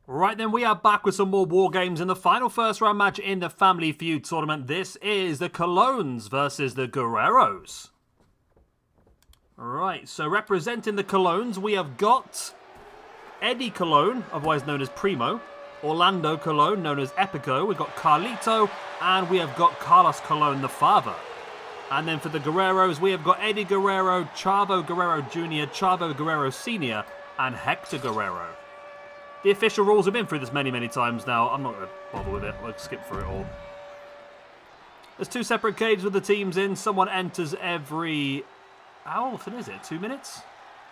Right then, we are back with some more War Games in the final first round match in the Family Feud tournament. This is the Colóns versus the Guerreros. Right, so representing the Colóns, we have got Eddie Colón, otherwise known as Primo, Orlando Colón, known as Epico, we've got Carlito, and we have got Carlos Colón, the father. And then for the Guerreros, we have got Eddie Guerrero, Chavo Guerrero Jr., Chavo Guerrero Sr, and Hector Guerrero. The official rules have been through this many times now. I'm not going to bother with it. We'll skip through it all. There's two separate cages with the teams in. Someone enters every... How often is it? 2 minutes?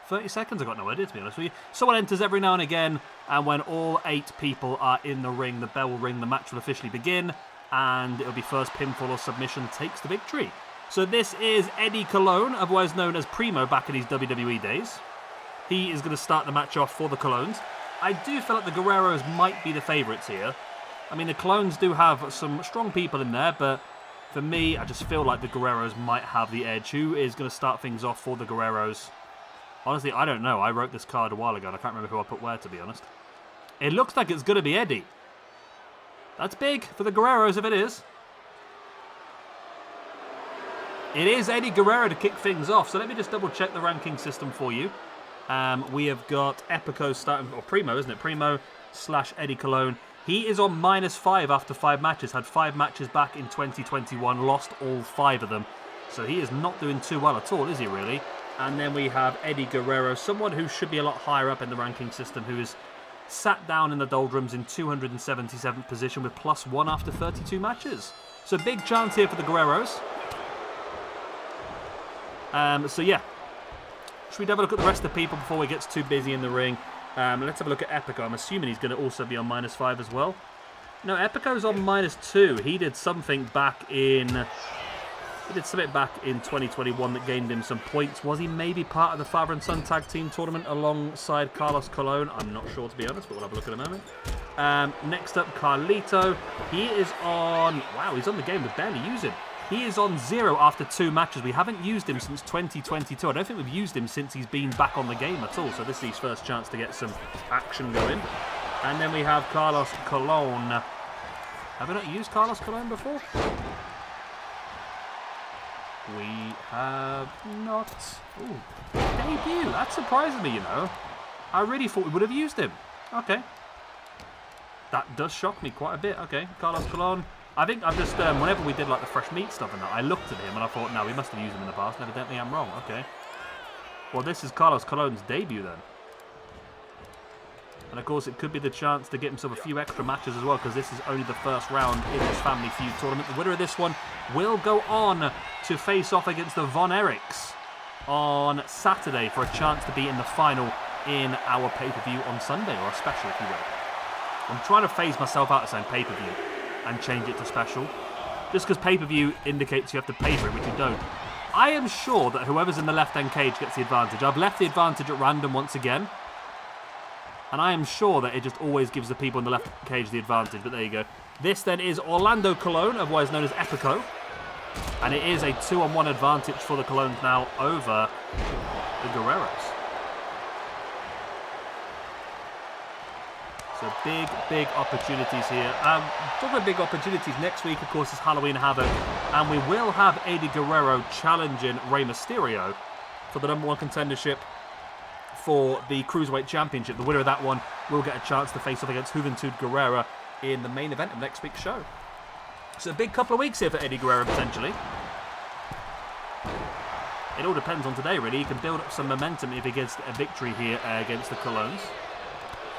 30 seconds? I've got no idea, to be honest with you. Someone enters every now and again, and when all 8 people are in the ring, the bell will ring, the match will officially begin, and it'll be first pinfall or submission takes the victory. So this is Eddie Colón, otherwise known as Primo back in his WWE days. He is going to start the match off for the Colóns. I do feel like the Guerreros might be the favourites here. I mean, the Colóns do have some strong people in there, but for me, I just feel like the Guerreros might have the edge. Who is going to start things off for the Guerreros? Honestly, I don't know. I wrote this card a while ago, and I can't remember who I put where, to be honest. It looks like it's going to be Eddie. That's big for the Guerreros if it is. It is Eddie Guerrero to kick things off, so let me just double check the ranking system for you. We have got Epico starting, or Primo, isn't it? Primo / Eddie Colón. He is on -5 after 5 matches. Had 5 matches back in 2021, lost all 5 of them. So he is not doing too well at all, is he really? And then we have Eddie Guerrero, someone who should be a lot higher up in the ranking system, who is sat down in the doldrums in 277th position with +1 after 32 matches. So big chance here for the Guerreros. So yeah. Should we have a look at the rest of the people before we get too busy in the ring? Let's have a look at Epico. I'm assuming he's going to also be on -5 as well. No, Epico's on -2. He did something back in... He did something back in 2021 that gained him some points. Was he maybe part of the father and son tag team tournament alongside Carlos Colón? I'm not sure, to be honest, but we'll have a look in a moment. Next up, Carlito. He is on... Wow, he's on the game. We barely use him. He is on 0 after 2 matches. We haven't used him since 2022. I don't think we've used him since he's been back on the game at all. So this is his first chance to get some action going. And then we have Carlos Colón. Have we not used Carlos Colón before? We have not. Ooh, debut. That surprises me, you know. I really thought we would have used him. Okay. That does shock me quite a bit. Okay, Carlos Colón. I think I've just, whenever we did like the fresh meat stuff and that, I looked at him and I thought, no, we must have used him in the past, and evidently I'm wrong. Okay. Well, this is Carlos Colón's debut then. And of course, it could be the chance to get himself a few extra matches as well, because this is only the first round in this Family Feud tournament. The winner of this one will go on to face off against the Von Erichs on Saturday for a chance to be in the final in our pay-per-view on Sunday, or a special, if you will. I'm trying to phase myself out of saying pay-per-view and change it to special. Just because pay-per-view indicates you have to pay for it, which you don't. I am sure that whoever's in the left-hand cage gets the advantage. I've left the advantage at random once again. And I am sure that it just always gives the people in the left cage the advantage, but there you go. This then is Orlando Colón, otherwise known as Epico. And it is a 2-on-1 advantage for the Colóns now over the Guerreros. So big opportunities here. Talking about big opportunities, next week, of course, is Halloween Havoc. And we will have Eddie Guerrero challenging Rey Mysterio for the #1 contendership for the Cruiserweight Championship. The winner of that one will get a chance to face off against Juventud Guerrera in the main event of next week's show. So a big couple of weeks here for Eddie Guerrero, potentially. It all depends on today, really. He can build up some momentum if he gets a victory here against the Colóns.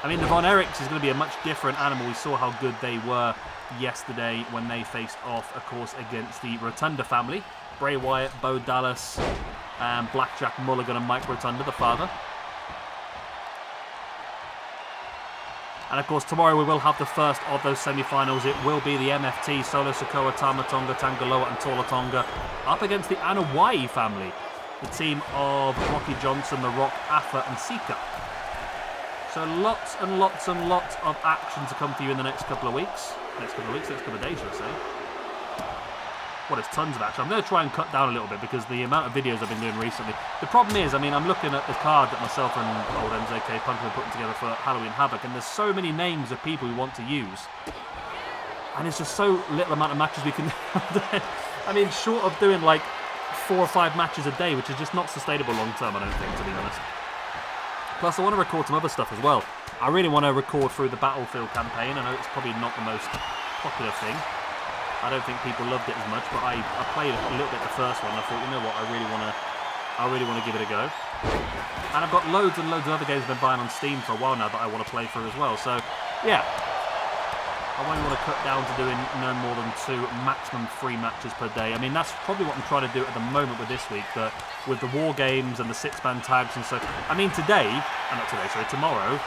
I mean, the Von Erichs is going to be a much different animal. We saw how good they were yesterday when they faced off, of course, against the Rotunda family. Bray Wyatt, Bo Dallas, Blackjack Mulligan and Mike Rotunda, the father. And of course, tomorrow we will have the first of those semi-finals. It will be the MFT, Solo Sikoa, Tama Tonga, Tangaloa and Tola Tonga up against the Anoa'i family. The team of Rocky Johnson, The Rock, Afa and Sika. So lots and lots and lots of action to come for you in the next couple of weeks. Next couple of days, should I say. Well, there's tons of action. I'm going to try and cut down a little bit because the amount of videos I've been doing recently. The problem is, I mean, I'm looking at the card that myself and old MZK Punk have been putting together for Halloween Havoc, and there's so many names of people we want to use. And it's just so little amount of matches we can do. I mean, short of doing like 4 or 5 matches a day, which is just not sustainable long term, I don't think, to be honest. Plus, I want to record some other stuff as well. I really want to record through the Battlefield campaign. I know it's probably not the most popular thing. I don't think people loved it as much, but I played a little bit the first one. And I thought, you know what, I really want to give it a go. And I've got loads and loads of other games I've been buying on Steam for a while now that I want to play through as well. So, yeah. I only want to cut down to doing no more than 2, maximum 3 matches per day. I mean, that's probably what I'm trying to do at the moment with this week, but with the WarGames and the 6-man tags and so... I mean, tomorrow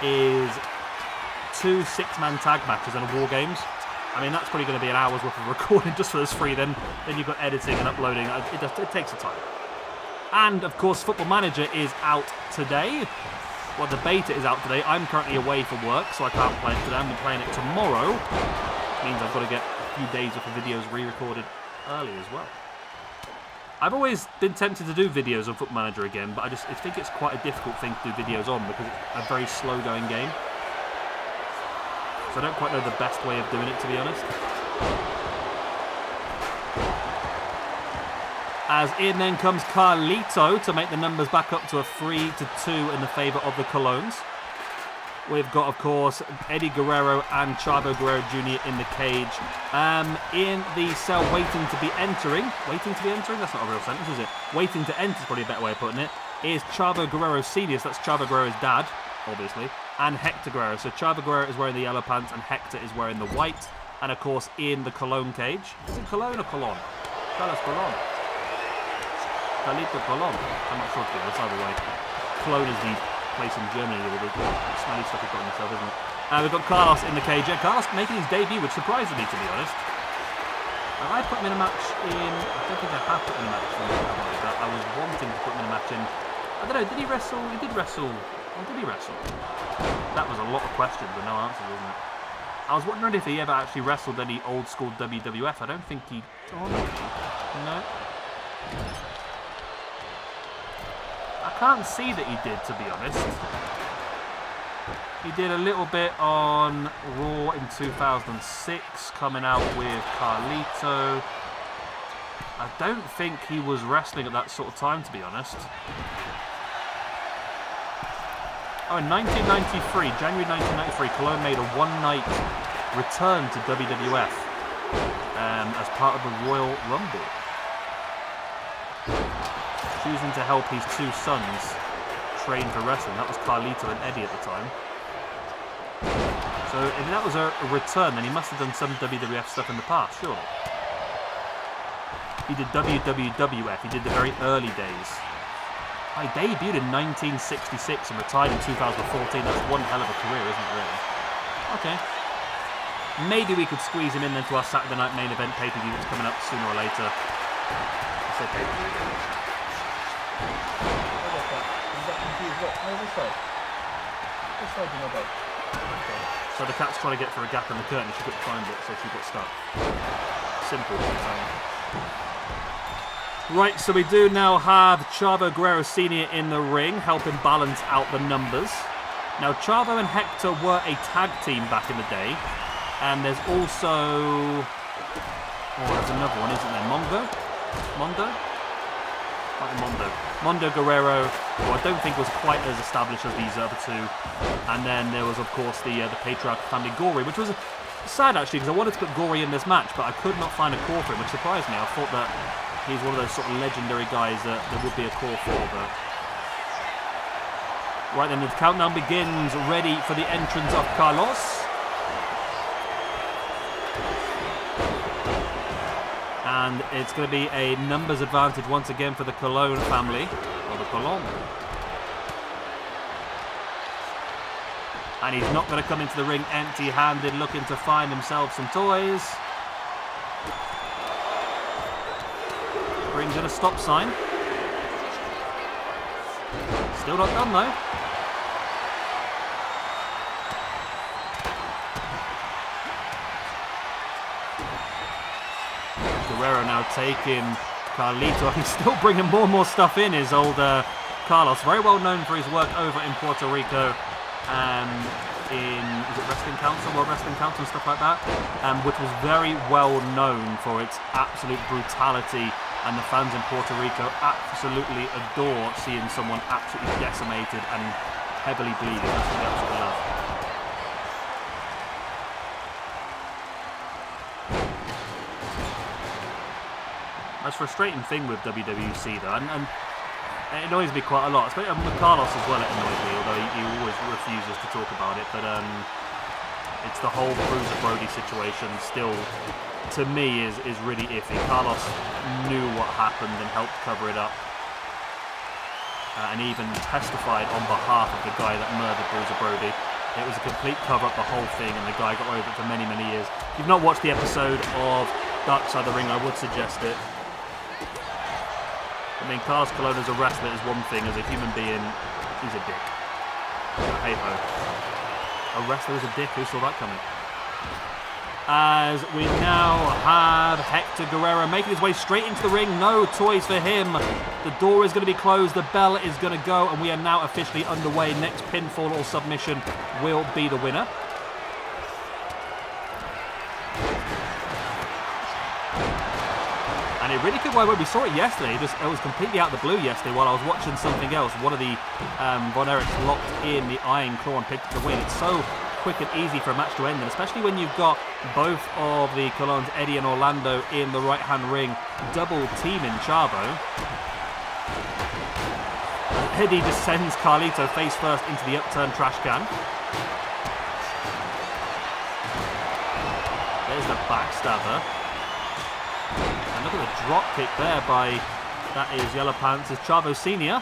is 2 6-man tag matches and a WarGames. I mean, that's probably going to be an hour's worth of recording just for those 3. Then you've got editing and uploading. It takes a time. And, of course, Football Manager is out today. Well, the beta is out today. I'm currently away for work, so I can't play it today. I'm playing it tomorrow. Which means I've got to get a few days worth of videos re-recorded early as well. I've always been tempted to do videos on Football Manager again, but I think it's quite a difficult thing to do videos on because it's a very slow-going game. So I don't quite know the best way of doing it, to be honest. As in then comes Carlito to make the numbers back up to a 3-2 in the favour of the Colóns. We've got, of course, Eddie Guerrero and Chavo Guerrero Jr. in the cage. In the cell waiting to be entering. Waiting to be entering? That's not a real sentence, is it? Waiting to enter is probably a better way of putting it. Is Chavo Guerrero Sr. So that's Chavo Guerrero's dad, obviously. And Hector Guerrero. So Chavo Guerrero is wearing the yellow pants and Hector is wearing the white. And, of course, in the Colón cage. Is it Colón or Colón? Carlos Colón. Carlito Colón. I'm not sure if it's either way. Colón is the place in Germany with the smelly stuff he's got on himself, isn't it? We've got Carlos in the cage. Yeah, Carlos making his debut, which surprises me, to be honest. Have I put him in a match in... I don't think I have put him in a match in that. I was wanting to put him in a match in... I don't know, did he wrestle? He did wrestle. Or did he wrestle? That was a lot of questions and no answers, wasn't it? I was wondering if he ever actually wrestled any old-school WWF. I don't think he... Oh, no. I can't see that he did, to be honest. He did a little bit on Raw in 2006, coming out with Carlito. I don't think he was wrestling at that sort of time, to be honest. Oh, in 1993, January 1993, Colón made a one-night return to WWF as part of the Royal Rumble. Choosing to help his 2 sons train for wrestling. That was Carlito and Eddie at the time. So if that was a return, then he must have done some WWF stuff in the past, surely. He did WWF. He did the very early days. He debuted in 1966 and retired in 2014. That's one hell of a career, isn't it, really? Okay. Maybe we could squeeze him in then to our Saturday night main event pay-per-view that's coming up sooner or later. I say pay-per-view. So the cat's trying to get through a gap in the curtain. She couldn't find it, so she got stuck. Simple. Right, so we do now have Chavo Guerrero Sr. in the ring, helping balance out the numbers. Now, Chavo and Hector were a tag team back in the day. And there's also... Oh, there's another one, isn't there? Mondo? Mondo Guerrero, who I don't think was quite as established as these other 2. And then there was, of course, the Patriarch family Gory, which was sad, actually, because I wanted to put Gory in this match, but I could not find a core for him, which surprised me. I thought that he's one of those sort of legendary guys that there would be a core for, but... Right then, the countdown begins, ready for the entrance of Carlos. And it's going to be a numbers advantage once again for the Colón family, or the Colón. And he's not going to come into the ring empty-handed, looking to find himself some toys. Brings in a stop sign. Still not done though. Guerrero now taking Carlito. He's still bringing more and more stuff in, his old Carlos. Very well known for his work over in Puerto Rico and in, is it Wrestling Council, World Wrestling Council and stuff like that, which was very well known for its absolute brutality, and the fans in Puerto Rico absolutely adore seeing someone absolutely decimated and heavily bleeding. That's what they absolutely love. That's a frustrating thing with WWC though, and it annoys me quite a lot. Especially with Carlos as well, it annoys me, although he always refuses to talk about it. But it's the whole Bruiser Brody situation still, to me, is really iffy. Carlos knew what happened and helped cover it up. And even testified on behalf of the guy that murdered Bruiser Brody. It was a complete cover-up, the whole thing, and the guy got away with it for many, many years. If you've not watched the episode of Dark Side of the Ring, I would suggest it. I mean, Carlos Colón as a wrestler is one thing, as a human being, he's a dick. Hey ho. A wrestler is a dick, who saw that coming? As we now have Hector Guerrero making his way straight into the ring, no toys for him. The door is going to be closed, the bell is going to go, and we are now officially underway. Next pinfall or submission will be the winner. And it really could, well, we saw it yesterday, it was completely out of the blue yesterday while I was watching something else. One of the Von Erichs locked in the Iron Claw and picked up the win. It's so quick and easy for a match to end, and especially when you've got both of the Colóns, Eddie and Orlando, in the right-hand ring, double teaming Chavo. Eddie just sends Carlito face first into the upturned trash can. There's the backstabber. And look at the drop kick there by, that is Yellow Pants' Chavo Sr.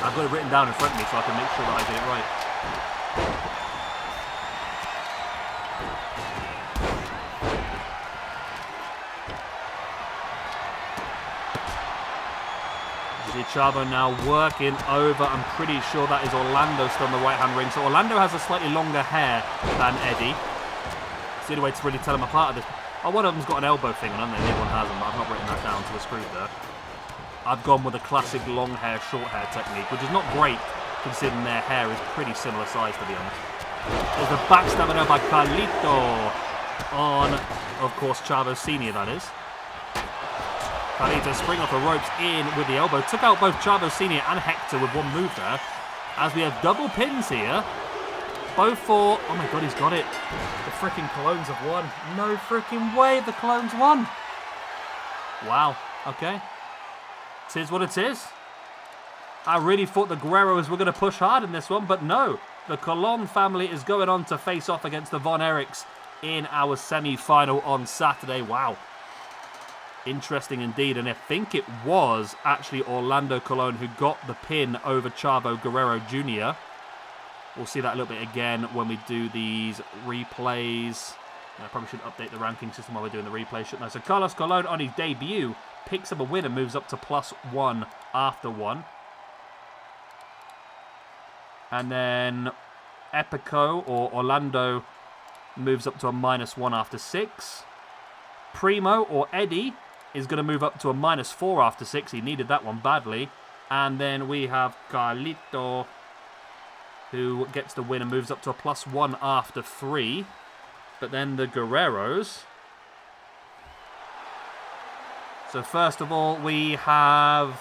I've got it written down in front of me so I can make sure that I get it right. You see Chavo now working over, I'm pretty sure that is Orlando still on the right-hand ring. So Orlando has a slightly longer hair than Eddie. It's the only way to really tell them apart at this. Oh, one of them's got an elbow thing on, and the other one hasn't, but I've not written that down, so we're screwed there. I've gone with a classic long hair, short hair technique, which is not great, considering their hair is pretty similar size, to be honest. There's a backstabber now by Carlito on, of course, Chavo Sr, that is. Carlito spring off the ropes in with the elbow. Took out both Chavo Sr and Hector with one move there. As we have double pins here. Both for... Oh my god, he's got it. The freaking Colóns have won. No freaking way the Colóns won. Wow. Okay. It is what it is. I really thought the Guerreros were going to push hard in this one, but no. The Colón family is going on to face off against the Von Erichs in our semi-final on Saturday. Wow. Interesting indeed. And I think it was actually Orlando Colón who got the pin over Chavo Guerrero Jr. We'll see that a little bit again when we do these replays. I probably should update the ranking system while we're doing the replay, shouldn't I? So Carlos Colón on his debut picks up a win and moves up to +1 after 1. And then Epico or Orlando moves up to a -1 after 6. Primo or Eddie is going to move up to a -4 after 6. He needed that one badly. And then we have Carlito, who gets the win and moves up to a +1 after 3. But then the Guerreros. So first of all, we have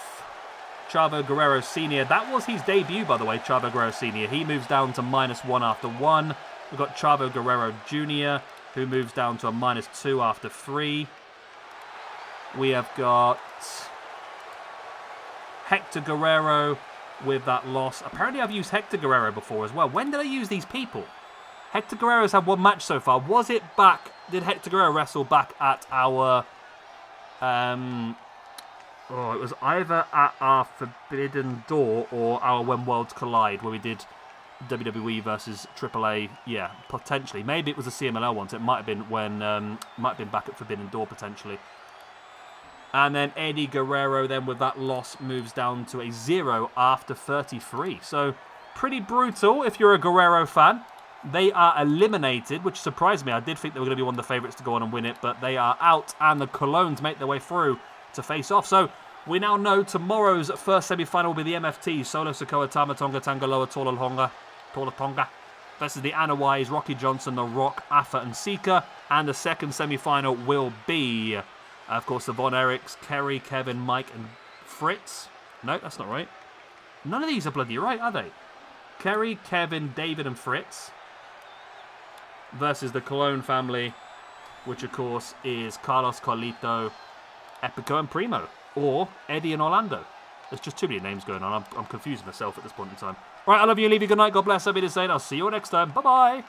Chavo Guerrero Sr. That was his debut, by the way, Chavo Guerrero Sr. He moves down to -1 after 1. We've got Chavo Guerrero Jr., who moves down to a -2 after 3. We have got Hector Guerrero with that loss. Apparently I've used Hector Guerrero before as well. When did I use these people? Hector Guerrero's had one match so far. Was it back... Did Hector Guerrero wrestle back at our... it was either at our Forbidden Door or our When Worlds Collide, where we did WWE versus AAA. Yeah, potentially. Maybe it was a CMLL one, so it might have been when... might have been back at Forbidden Door, potentially. And then Eddie Guerrero, then with that loss, moves down to a 0 after 33. So, pretty brutal if you're a Guerrero fan. They are eliminated, which surprised me. I did think they were going to be one of the favourites to go on and win it, but they are out, and the Colóns make their way through to face off. So we now know tomorrow's first semi-final will be the MFT, Solo Sikoa, Tama Tonga, Tangaloa, Tola Tonga. Versus the Anawais, Rocky Johnson, The Rock, Afa, and Sika. And the second semi-final will be, of course, the Von Erichs, Kerry, Kevin, Mike, and Fritz. No, that's not right. None of these are bloody right, are they? Kerry, Kevin, David, and Fritz. Versus the Colón family, which, of course, is Carlos, Carlito, Epico, and Primo. Or Eddie and Orlando. There's just too many names going on. I'm confusing myself at this point in time. All right, I love you. Leave you good night. God bless. I'll be the same. I'll see you all next time. Bye-bye.